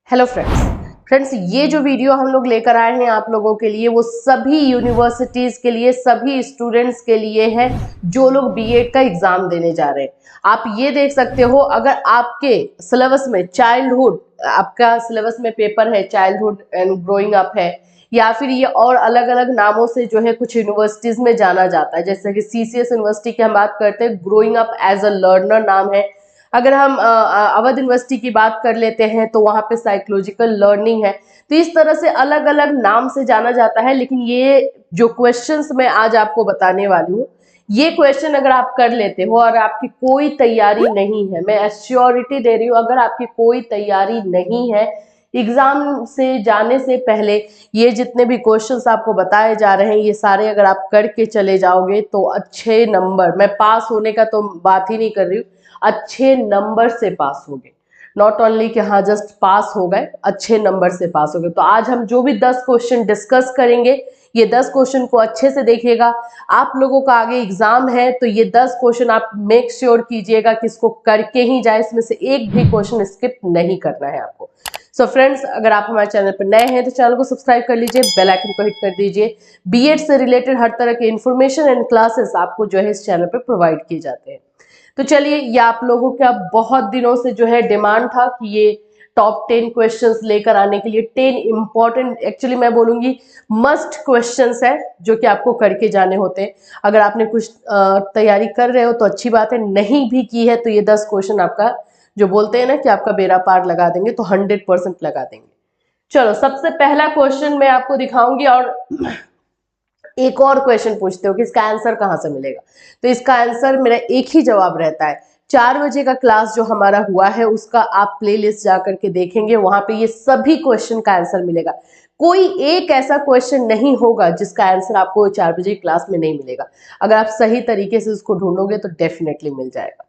Hello friends, ये जो video हम लोग लेकर आए हैं आप लोगों के लिए वो सभी यूनिवर्सिटीज के लिए, सभी स्टूडेंट्स के लिए है जो लोग बीएड का एग्जाम देने जा रहे हैं। आप ये देख सकते हो, अगर आपके सिलेबस में चाइल्डहुड, आपका सिलेबस में पेपर है चाइल्डहुड एंड ग्रोइंग अप है, या फिर ये और अलग अलग नामों से जो है कुछ यूनिवर्सिटीज में जाना जाता है, जैसे कि सीसीएस यूनिवर्सिटी की हम बात करते हैं, growing up as a learner नाम है। अगर हम अवध यूनिवर्सिटी की बात कर लेते हैं तो वहां पे साइकोलॉजिकल लर्निंग है। तो इस तरह से अलग अलग नाम से जाना जाता है। लेकिन ये जो क्वेश्चंस मैं आज आपको बताने वाली हूँ, ये क्वेश्चन अगर आप कर लेते हो और आपकी कोई तैयारी नहीं है, मैं एश्योरिटी दे रही हूँ, अगर आपकी कोई तैयारी नहीं है एग्जाम से जाने से पहले, ये जितने भी क्वेश्चंस आपको बताए जा रहे हैं ये सारे अगर आप करके चले जाओगे तो अच्छे नंबर, मैं पास होने का तो बात ही नहीं कर रही हूँ, अच्छे नंबर से पास हो गए। नॉट ओनली कि हाँ जस्ट पास हो गए, अच्छे नंबर से पास हो गए। तो आज हम जो भी 10 क्वेश्चन डिस्कस करेंगे, ये 10 क्वेश्चन को अच्छे से देखिएगा। आप लोगों का आगे एग्जाम है तो ये 10 क्वेश्चन आप मेक श्योर कीजिएगा कि इसको करके ही जाए, इसमें से एक भी क्वेश्चन स्किप नहीं करना है आपको। सो फ्रेंड्स, अगर आप हमारे चैनल पर नए हैं तो चैनल को सब्सक्राइब कर लीजिए, बेल आइकन को हिट कर दीजिए। बीएड से रिलेटेड हर तरह के इन्फॉर्मेशन एंड क्लासेस आपको जो है इस चैनल पर प्रोवाइड किए जाते हैं। तो चलिए, ये आप लोगों का बहुत दिनों से जो है डिमांड था कि ये टॉप 10 क्वेश्चंस लेकर आने के लिए 10 इंपॉर्टेंट, एक्चुअली मैं बोलूंगी मस्ट क्वेश्चंस है जो कि आपको करके जाने होते हैं। अगर आपने कुछ तैयारी कर रहे हो तो अच्छी बात है, नहीं भी की है तो ये 10 क्वेश्चन आपका, जो बोलते हैं ना कि आपका बेड़ा पार लगा देंगे, तो 100% लगा देंगे। चलो, सबसे पहला क्वेश्चन मैं आपको दिखाऊंगी और एक और क्वेश्चन पूछते हो कि इसका आंसर कहां से मिलेगा। तो इसका आंसर मेरा एक ही जवाब रहता है, 4 बजे का क्लास जो हमारा हुआ है उसका आप प्लेलिस्ट जाकर के देखेंगे, वहां पे ये सभी क्वेश्चन का आंसर मिलेगा। कोई एक ऐसा क्वेश्चन नहीं होगा जिसका आंसर आपको 4 बजे क्लास में नहीं मिलेगा। अगर आप सही तरीके से उसको ढूंढोगे तो डेफिनेटली मिल जाएगा।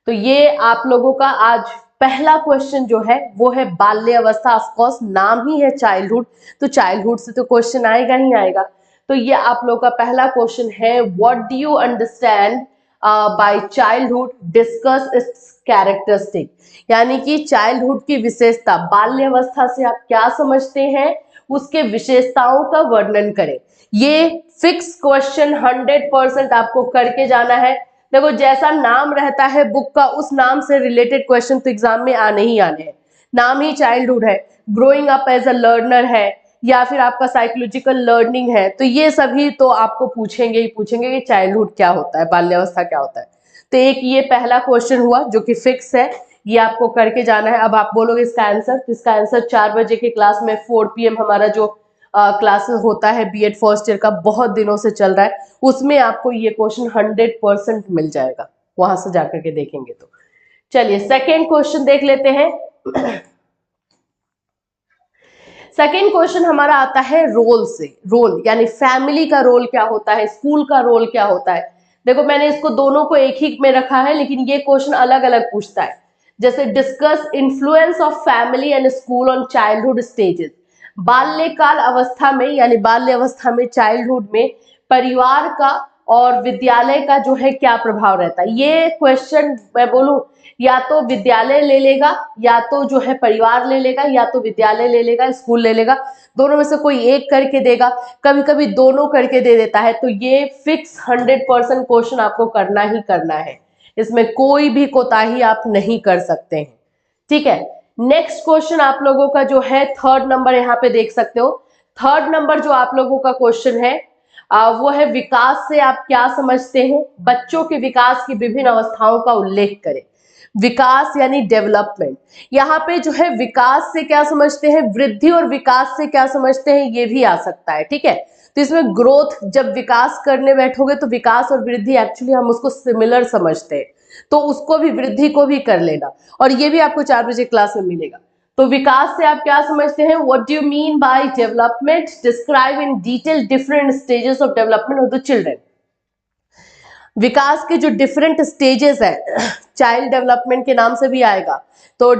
तो ये आप लोगों का आज पहला क्वेश्चन जो है वो है बाल्यावस्था। ऑफ कोर्स नाम ही है चाइल्डहुड, तो चाइल्डहुड से तो क्वेश्चन आएगा ही आएगा। तो ये आप लोग का पहला क्वेश्चन है, what do you understand by childhood, discuss it's characteristic. यानी कि चाइल्डहुड की विशेषता, बाल्यावस्था से आप क्या समझते हैं, उसके विशेषताओं का वर्णन करें। ये फिक्स क्वेश्चन 100% आपको करके जाना है। देखो, जैसा नाम रहता है बुक का, उस नाम से रिलेटेड क्वेश्चन तो एग्जाम में आने ही आने हैं। नाम ही चाइल्डहुड है, growing up as a learner है, या फिर आपका साइकोलॉजिकल लर्निंग है, तो ये सभी तो आपको पूछेंगे ही पूछेंगे कि चाइल्डहुड क्या होता है, बाल्यावस्था क्या होता है। तो एक ये पहला क्वेश्चन हुआ जो कि फिक्स है, ये आपको करके जाना है। अब आप बोलोगे इसका आंसर, तो इसका आंसर 4 बजे की क्लास में 4 PM हमारा जो क्लासेस होता है बीएड फर्स्ट ईयर का, बहुत दिनों से चल रहा है, उसमें आपको ये क्वेश्चन 100% मिल जाएगा, वहां से जाकर के देखेंगे तो। चलिए, सेकेंड क्वेश्चन देख लेते हैं। सेकेंड क्वेश्चन हमारा आता है रोल से। रोल यानी फैमिली का रोल क्या होता है, स्कूल का रोल क्या होता है। देखो, मैंने इसको दोनों को एक ही में रखा है, लेकिन ये क्वेश्चन अलग अलग पूछता है। जैसे discuss influence of family and school on childhood stages. बाल्यकाल अवस्था में, यानी बाल्य अवस्था में, चाइल्डहुड में परिवार का और विद्यालय का जो है क्या प्रभाव रहता है। ये क्वेश्चन मैं बोलूं, या तो विद्यालय ले लेगा, या तो जो है परिवार ले लेगा, या तो विद्यालय ले लेगा, स्कूल ले लेगा, दोनों में से कोई एक करके देगा, कभी कभी दोनों करके दे देता है। तो ये फिक्स 100% क्वेश्चन आपको करना ही करना है, इसमें कोई भी कोताही आप नहीं कर सकते हैं। ठीक है, नेक्स्ट क्वेश्चन आप लोगों का जो है थर्ड नंबर, यहाँ पे देख सकते हो। थर्ड नंबर जो आप लोगों का क्वेश्चन है वो है, विकास से आप क्या समझते हैं, बच्चों के विकास की विभिन्न अवस्थाओं का उल्लेख करें। विकास यानी डेवलपमेंट, यहाँ पे जो है विकास से क्या समझते हैं, वृद्धि, और विकास से क्या समझते हैं, ये भी आ सकता है। ठीक है, तो इसमें ग्रोथ, जब विकास करने बैठोगे तो विकास और वृद्धि एक्चुअली हम उसको सिमिलर समझते हैं, तो उसको भी, वृद्धि को भी कर लेना, और ये भी आपको 4 बजे क्लास में मिलेगा। तो विकास से आप क्या समझते हैं, what do you mean by development, describe in detail different stages of development of the children. विकास के जो डिफरेंट स्टेजेस है, चाइल्ड डेवलपमेंट के नाम से भी आएगा, तो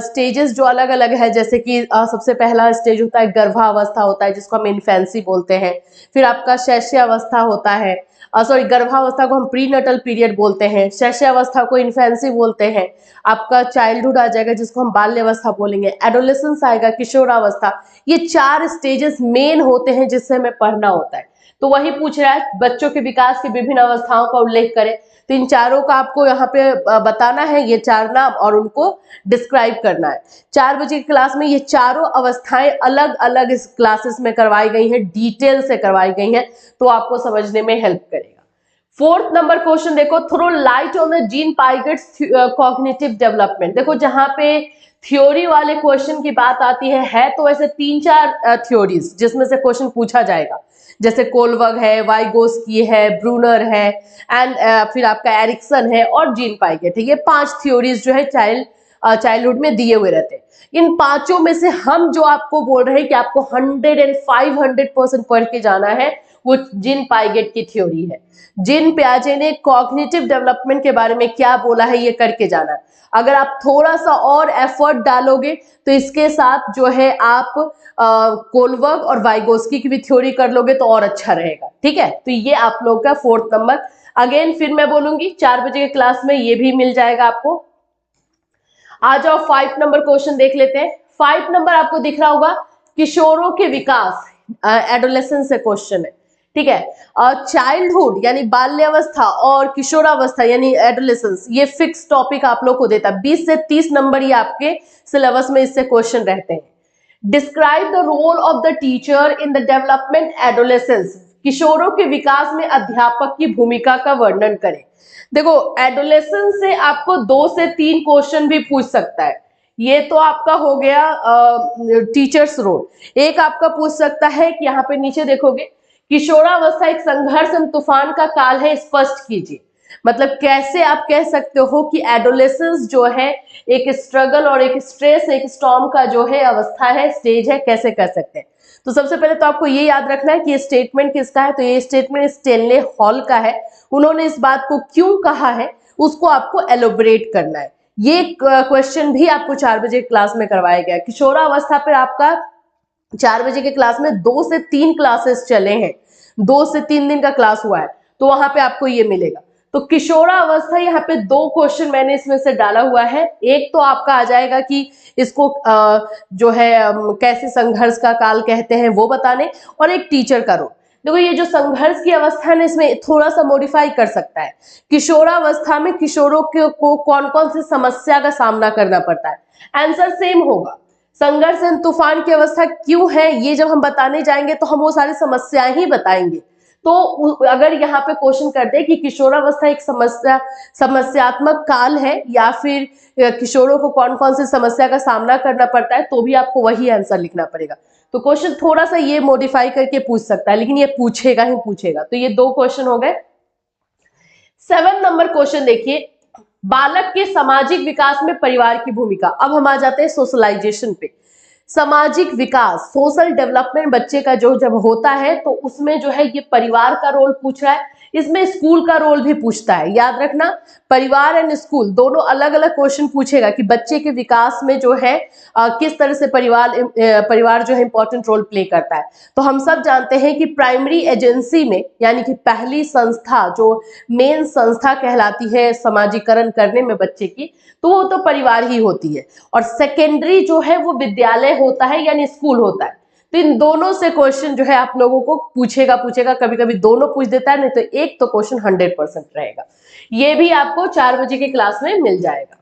स्टेजेस जो अलग अलग है, जैसे कि सबसे पहला स्टेज होता है गर्भावस्था होता है, जिसको हम इन्फेंसी बोलते हैं। फिर आपका शैशवावस्था होता है, सॉरी गर्भावस्था को हम प्रीनेटल पीरियड बोलते हैं, शैशवावस्था को इन्फेंसी बोलते हैं। आपका चाइल्डहुड आ जाएगा, जिसको हम बाल्यावस्था बोलेंगे। एडोलेसेंस आएगा, किशोरावस्था। ये 4 स्टेजेस मेन होते हैं जिससे हमें पढ़ना होता है। तो वही पूछ रहा है बच्चों के विकास की विभिन्न अवस्थाओं का उल्लेख करें, तो इन चारों का आपको यहाँ पे बताना है, ये 4 नाम, और उनको डिस्क्राइब करना है। 4 बजे की क्लास में ये चारों अवस्थाएं अलग अलग इस क्लासेस में करवाई गई हैं, डिटेल से करवाई गई हैं, तो आपको समझने में हेल्प करेगा। 4th नंबर क्वेश्चन देखो, throw light on the Jean Piaget's cognitive development. देखो जहां पे थ्योरी वाले क्वेश्चन की बात आती है तो ऐसे 3-4 थ्योरीज जिसमें से क्वेश्चन पूछा जाएगा, जैसे कोलवर्ग है, वाइगोस्की है, ब्रूनर है, एंड फिर आपका एरिक्सन है और जीन पाइगेट है। ये 5 थ्योरीज जो है चाइल्डहुड में दिए हुए रहते हैं। इन 5 में से हम जो आपको बोल रहे हैं कि आपको 100% पढ़ के जाना है, वो जिन पाइगेट की थ्योरी है। जिन पियाजे ने कॉग्निटिव डेवलपमेंट के बारे में क्या बोला है, ये करके जाना है। अगर आप थोड़ा सा और एफर्ट डालोगे तो इसके साथ जो है आप कोलवर्ग और वाइगोस्की की भी थ्योरी कर लोगे तो और अच्छा रहेगा। ठीक है, तो ये आप लोग का 4th नंबर। अगेन फिर मैं बोलूंगी 4 बजे के क्लास में ये भी मिल जाएगा आपको। आ जाओ 5 नंबर क्वेश्चन देख लेते हैं। 5 नंबर आपको दिख रहा होगा, किशोरों के विकास, एडोलेसेंस से क्वेश्चन है। ठीक है, चाइल्डहुड यानी बाल्यावस्था और किशोरावस्था यानी एडोलेसेंस, ये फिक्स टॉपिक आप लोग को देता है। 20 से 30 नंबर ये आपके सिलेबस में इससे क्वेश्चन रहते हैं। Describe the role of the teacher in the development adolescence. किशोरों के विकास में अध्यापक की भूमिका का वर्णन करें। देखो एडोलेसेंस से आपको 2 से 3 क्वेश्चन भी पूछ सकता है। ये तो आपका हो गया टीचर्स रोल। एक आपका पूछ सकता है कि यहाँ पे नीचे देखोगे, किशोरावस्था एक संघर्ष एवं तूफान का काल है, स्पष्ट कीजिए। मतलब कैसे आप कह सकते हो कि एडोलेसेंस जो है एक स्ट्रगल और एक स्ट्रेस, एक स्टॉर्म का जो है अवस्था है, स्टेज है, कैसे कर सकते हैं। तो सबसे पहले तो आपको ये याद रखना है कि ये स्टेटमेंट किसका है, तो ये स्टेटमेंट स्टेनले हॉल का है। उन्होंने इस बात को क्यों कहा है उसको आपको एलोबरेट करना है। ये क्वेश्चन भी आपको 4 बजे क्लास में करवाया गया। किशोरावस्था पर आपका 4 बजे के क्लास में 2 से 3 क्लासेस चले हैं, 2 से 3 दिन का क्लास हुआ है, तो वहां पे आपको ये मिलेगा। तो किशोरावस्था यहाँ पे 2 क्वेश्चन मैंने इसमें से डाला हुआ है। एक तो आपका आ जाएगा कि इसको जो है कैसे संघर्ष का काल कहते हैं वो बताने, और एक टीचर का रोल। देखो ये जो संघर्ष की अवस्था है ना, इसमें थोड़ा सा मॉडिफाई कर सकता है। किशोरावस्था में किशोरों को कौन कौन सी समस्या का सामना करना पड़ता है, आंसर सेम होगा। संघर्ष एवं तूफान की अवस्था क्यों है ये जब हम बताने जाएंगे तो हम वो सारी समस्याएं ही बताएंगे। तो अगर यहाँ पे क्वेश्चन कर दे कि किशोरावस्था एक समस्यात्मक काल है या फिर किशोरों को कौन कौन सी समस्या का सामना करना पड़ता है, तो भी आपको वही आंसर लिखना पड़ेगा। तो क्वेश्चन थोड़ा सा ये मॉडिफाई करके पूछ सकता है, लेकिन ये पूछेगा ही पूछेगा। तो ये 2 क्वेश्चन हो गए। 7 नंबर क्वेश्चन देखिए, बालक के सामाजिक विकास में परिवार की भूमिका। अब हम आ जाते हैं सोशलाइजेशन पे। सामाजिक विकास, सोशल डेवलपमेंट बच्चे का जो जब होता है तो उसमें जो है ये परिवार का रोल पूछ रहा है, इसमें स्कूल का रोल भी पूछता है। याद रखना, परिवार एंड स्कूल दोनों अलग अलग क्वेश्चन पूछेगा कि बच्चे के विकास में जो है किस तरह से परिवार जो है इंपॉर्टेंट रोल प्ले करता है। तो हम सब जानते हैं कि प्राइमरी एजेंसी में यानी कि पहली संस्था जो मेन संस्था कहलाती है समाजीकरण करने में बच्चे की, तो वो तो परिवार ही होती है, और सेकेंडरी जो है वो विद्यालय होता है यानी स्कूल होता है। तो इन दोनों से क्वेश्चन जो है आप लोगों को पूछेगा, कभी कभी दोनों पूछ देता है, नहीं तो एक तो क्वेश्चन 100% रहेगा। ये भी आपको 4 बजे की क्लास में मिल जाएगा।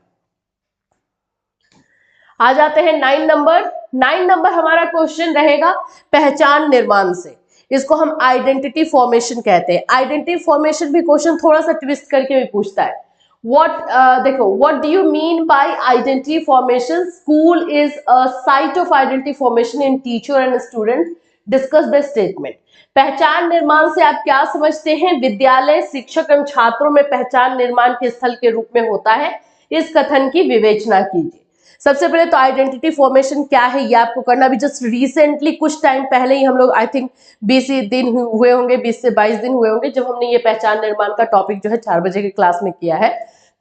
आ जाते हैं 9 नंबर। 9 नंबर हमारा क्वेश्चन रहेगा पहचान निर्माण से। इसको हम आइडेंटिटी फॉर्मेशन कहते हैं। आइडेंटिटी फॉर्मेशन भी क्वेश्चन थोड़ा सा ट्विस्ट करके भी पूछता है। देखो what do you mean by identity formation? School is a site of identity formation in teacher and student. Discuss the statement. पहचान निर्माण से आप क्या समझते हैं? विद्यालय शिक्षक एवं छात्रों में पहचान निर्माण के स्थल के रूप में होता है। इस कथन की विवेचना कीजिए। सबसे पहले तो आइडेंटिटी फॉर्मेशन क्या है ये आपको करना। अभी जस्ट रिसेंटली कुछ टाइम पहले ही हम लोग आई थिंक 20 दिन हुए होंगे, 20 से 22 दिन हुए होंगे जब हमने ये पहचान निर्माण का टॉपिक जो है 4 बजे की क्लास में किया है,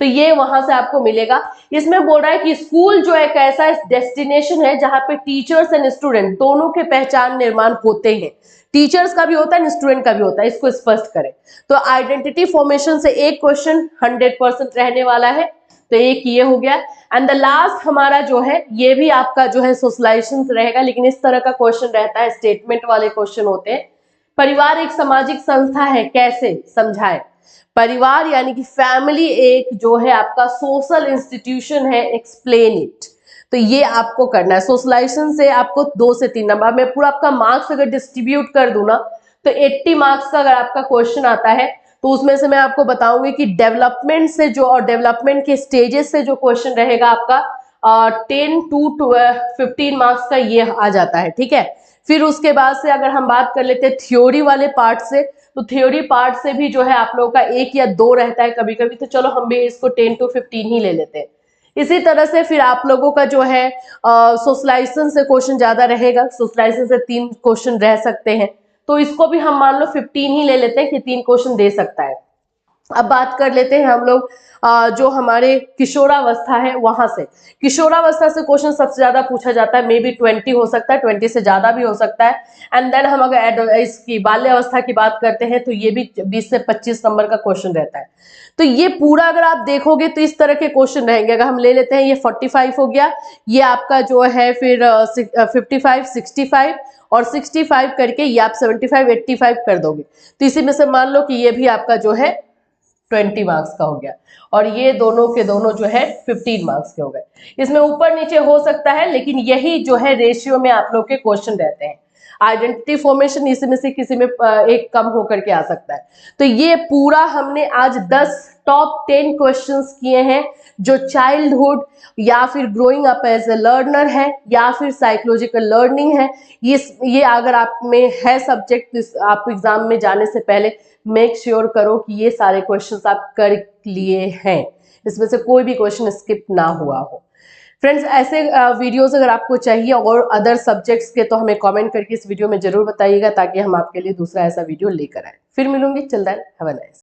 तो ये वहां से आपको मिलेगा। इसमें बोल रहा है कि स्कूल जो एक ऐसा डेस्टिनेशन है जहां पे टीचर्स एंड स्टूडेंट दोनों के पहचान निर्माण होते हैं, टीचर्स का भी होता है, स्टूडेंट का भी होता है, इसको स्पष्ट करें। तो आइडेंटिटी फॉर्मेशन से एक क्वेश्चन 100% रहने वाला है, तो एक ये हो गया। एंड द लास्ट हमारा जो है ये भी आपका जो है सोशलाइजेशन रहेगा, लेकिन इस तरह का क्वेश्चन रहता है, स्टेटमेंट वाले क्वेश्चन होते हैं। परिवार एक सामाजिक संस्था है, कैसे समझाए। परिवार यानी कि फैमिली एक जो है आपका सोशल इंस्टीट्यूशन है, एक्सप्लेन इट। तो ये आपको करना है। सोशलाइजेशन से आपको 2 से 3 नंबर। मैं पूरा आपका मार्क्स अगर डिस्ट्रीब्यूट कर दूं ना, तो 80 मार्क्स का अगर आपका क्वेश्चन आता है तो उसमें से मैं आपको बताऊंगी कि डेवलपमेंट से जो और डेवलपमेंट के स्टेजेस से जो क्वेश्चन रहेगा आपका 10 to 15 मार्क्स का ये आ जाता है, ठीक है। फिर उसके बाद से अगर हम बात कर लेते हैं थ्योरी वाले पार्ट से, तो थ्योरी पार्ट से भी जो है आप लोगों का 1 या 2 रहता है कभी कभी, तो चलो हम भी इसको 10 to 15 ही ले लेते हैं। इसी तरह से फिर आप लोगों का जो है सोशलाइजेशन से क्वेश्चन ज्यादा रहेगा, सोशलाइजेशन से 3 क्वेश्चन रह सकते हैं, तो इसको भी हम मान लो 15 ही ले लेते हैं कि 3 क्वेश्चन दे सकता है। अब बात कर लेते हैं हम लोग जो हमारे किशोरावस्था है वहां से। किशोरावस्था से क्वेश्चन सबसे ज्यादा पूछा जाता है, मे बी 20 हो सकता है, 20 से ज्यादा भी हो सकता है। एंड देन हम अगर इसकी बाल्यावस्था की बात करते हैं तो ये भी 20 से 25 नंबर का क्वेश्चन रहता है। तो ये पूरा अगर आप देखोगे तो इस तरह के क्वेश्चन रहेंगे। अगर हम ले लेते हैं ये 45 हो गया, ये आपका जो है फिर 55, 65 और 65 करके ये आप 75, 85 कर दोगे, तो इसी में से मान लो कि ये भी आपका जो है 20 मार्क्स का हो गया, और ये दोनों के दोनों जो है 15 मार्क्स के हो गए। इसमें ऊपर नीचे हो सकता है, लेकिन यही जो है रेशियो में आप लोग के क्वेश्चन रहते हैं। आइडेंटिटी फॉर्मेशन इसी में से किसी में एक कम होकर के आ सकता है। तो ये पूरा हमने आज 10 टॉप 10 क्वेश्चंस किए हैं जो चाइल्डहुड या फिर growing up as a learner है या फिर साइकोलॉजिकल लर्निंग है। ये अगर आप में है सब्जेक्ट, आप एग्जाम में जाने से पहले मेक श्योर करो कि ये सारे क्वेश्चंस आप कर लिए हैं, इसमें से कोई भी क्वेश्चन स्किप ना हुआ हो। फ्रेंड्स, ऐसे वीडियोस अगर आपको चाहिए और अदर सब्जेक्ट्स के, तो हमें कमेंट करके इस वीडियो में जरूर बताइएगा, ताकि हम आपके लिए दूसरा ऐसा वीडियो लेकर आए। फिर मिलूंगी, chill then have a nice.